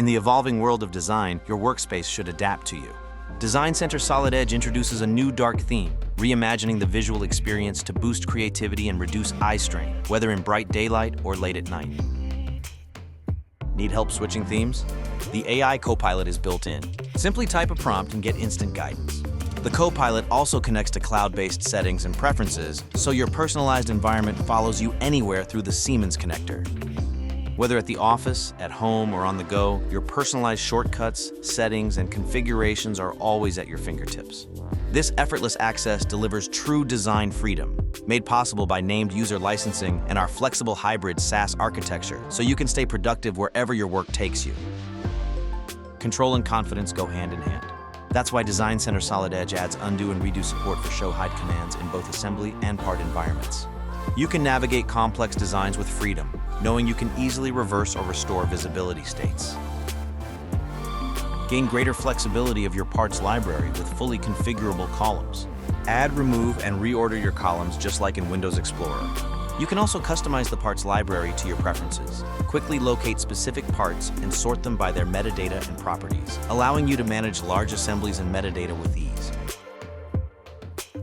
In the evolving world of design, your workspace should adapt to you. Design Center Solid Edge introduces a new dark theme, reimagining the visual experience to boost creativity and reduce eye strain, whether in bright daylight or late at night. Need help switching themes? The AI Copilot is built in. Simply type a prompt and get instant guidance. The Copilot also connects to cloud-based settings and preferences, so your personalized environment follows you anywhere through the Siemens connector. Whether at the office, at home, or on the go, your personalized shortcuts, settings, and configurations are always at your fingertips. This effortless access delivers true design freedom, made possible by named user licensing and our flexible hybrid SaaS architecture, so you can stay productive wherever your work takes you. Control and confidence go hand in hand. That's why Design Center Solid Edge adds undo and redo support for show-hide commands in both assembly and part environments. You can navigate complex designs with freedom, knowing you can easily reverse or restore visibility states. Gain greater flexibility of your parts library with fully configurable columns. Add, remove, and reorder your columns just like in Windows Explorer. You can also customize the parts library to your preferences. Quickly locate specific parts and sort them by their metadata and properties, allowing you to manage large assemblies and metadata with ease.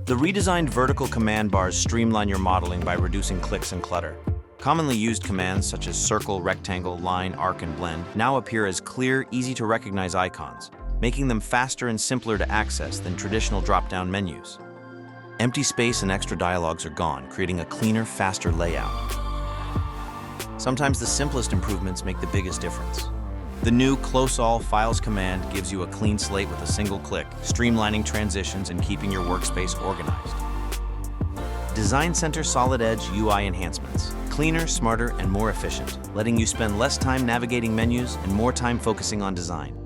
The redesigned vertical command bars streamline your modeling by reducing clicks and clutter. Commonly used commands such as circle, rectangle, line, arc, and blend now appear as clear, easy-to-recognize icons, making them faster and simpler to access than traditional drop-down menus. Empty space and extra dialogues are gone, creating a cleaner, faster layout. Sometimes the simplest improvements make the biggest difference. The new Close All Files command gives you a clean slate with a single click, streamlining transitions and keeping your workspace organized. Design Center Solid Edge UI enhancements. Cleaner, smarter, and more efficient, letting you spend less time navigating menus and more time focusing on design.